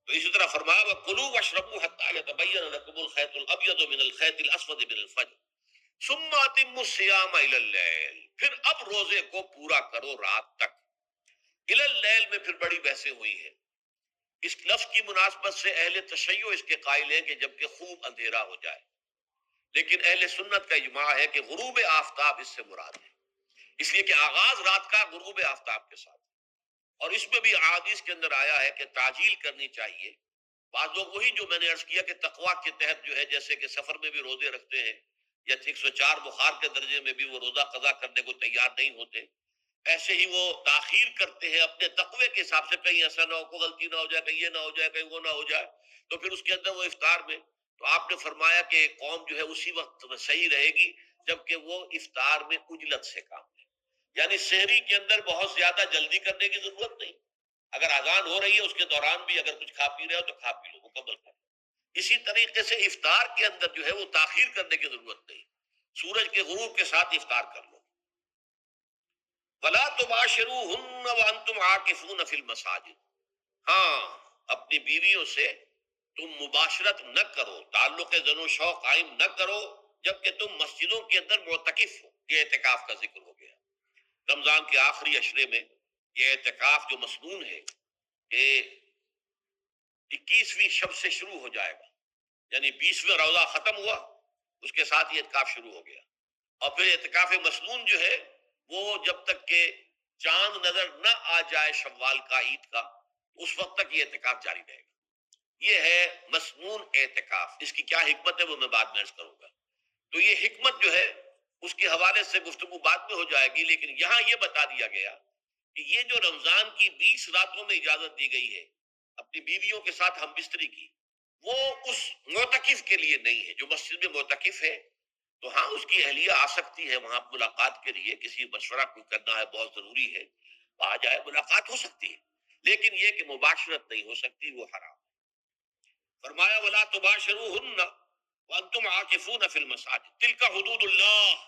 تو اسی طرح فرمایا وَكُلُوا وَاشْرَبُوا حَتَّى يَتَبَيَّنَ لَكُمُ الْخَيْطُ الْأَبْيَضُ مِنَ الْخَيْطِ الْأَسْوَدِ مِنَ الْفَجْرِ ثُمَّ أَتِمُّوا الصِّيَامَ إِلَى اللَّيْلِ، پھر اب روزے کو پورا کرو رات تک۔ إِلَى اللَّيْلِ میں پھر بڑی بحثیں ہوئی ہیں، اس لفظ کی مناسبت سے اہل تشیع اس کے قائل ہیں کہ جب کہ خوب اندھیرا ہو جائے، لیکن اہل سنت کا اجماع ہے کہ غروب آفتاب اس سے مراد ہے، اس لیے کہ آغاز رات کا غروب آفتاب کے ساتھ، اور اس میں بھی احادیث کے اندر آیا ہے کہ تعجیل کرنی چاہیے. بعض لوگ وہی جو میں نے عرض کیا کہ تقوا کے تحت جو ہے جیسے کہ سفر میں بھی روزے رکھتے ہیں یا 104 بخار کے درجے میں بھی وہ روزہ قضا کرنے کو تیار نہیں ہوتے، ایسے ہی وہ تاخیر کرتے ہیں اپنے تقوی کے حساب سے، کہیں ایسا نہ ہو، کوئی غلطی نہ ہو جائے، کہیں یہ نہ ہو جائے، کہیں وہ نہ ہو جائے، تو پھر اس کے اندر وہ افطار میں. تو آپ نے فرمایا کہ قوم جو ہے اسی وقت صحیح رہے گی جبکہ وہ افطار میں عجلت سے کام لے. یعنی سحری کے اندر بہت زیادہ جلدی کرنے کی ضرورت نہیں، اگر اذان ہو رہی ہے اس کے دوران بھی اگر کچھ کھا پی رہے ہو تو کھا پی لو، مکمل کر لو. اسی طریقے سے افطار کے اندر جو ہے وہ تاخیر کرنے کی ضرورت نہیں، سورج کے غروب کے ساتھ افطار کر لو. ولا تباشروهن وانتم عاکفون فی المساجد، ہاں اپنی بیویوں سے تم مباشرت نہ کرو، تعلق زن و شوق قائم نہ کرو جبکہ تم مسجدوں کے اندر معتکف ہو. یہ اعتکاف کا ذکر ہو گیا. رمضان کے آخری عشرے میں یہ اعتکاف جو مسنون ہے کہ 21ویں شب سے شروع ہو جائے گا، یعنی 20واں روزہ ختم ہوا اس کے ساتھ یہ اعتکاف شروع ہو گیا. اور پھر اعتکاف مسنون جو ہے وہ جب تک کہ چاند نظر نہ آ جائے شوال کا، عید کا، اس وقت تک یہ اعتکاف جاری رہے گا. یہ ہے مسنون اعتکاف. اس کی کیا حکمت ہے وہ میں بعد میں عرض کروں گا. تو یہ حکمت جو ہے اس کے حوالے سے گفتگو بعد میں ہو جائے گی، لیکن یہاں یہ بتا دیا گیا کہ یہ جو رمضان کی 20 راتوں میں اجازت دی گئی ہے اپنی بیویوں کے ساتھ ہم بستری کی، وہ اس معتکف کے لیے نہیں ہے. جو مسجد میں معتکف ہے تو ہاں اس کی اہلیہ آ سکتی ہے وہاں ملاقات کے لیے، کسی مشورہ کوئی کرنا ہے بہت ضروری ہے، آ جائے، ملاقات ہو سکتی ہے، لیکن یہ کہ مباشرت نہیں ہو سکتی، وہ حرام. فرمایا ولا تباشروهن وانتم عاکفون فی المساجد تلک حدود اللہ،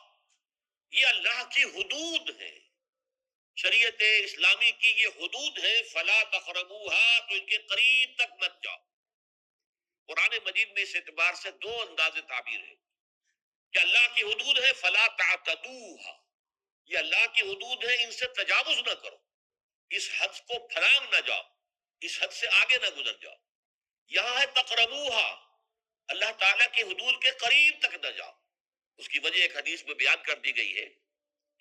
یہ اللہ کی حدود ہیں، شریعت اسلامی کی یہ حدود ہیں. فلا تقربوها، تو ان کے قریب تک مت جاؤ. قرآن مجید میں اس اعتبار سے دو انداز تعبیر ہے کہ اللہ کی حدود ہے فلا تعتدوها، یہ اللہ کی حدود ہے، ان سے تجاوز نہ کرو، اس حد کو پھلانگ نہ جاؤ، اس حد سے آگے نہ گزر جاؤ. یہاں ہے تقربوها، اللہ تعالیٰ کی حدود کے قریب تک نہ جاؤ. اس کی وجہ ایک حدیث میں بیان کر دی گئی ہے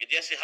کہ جیسے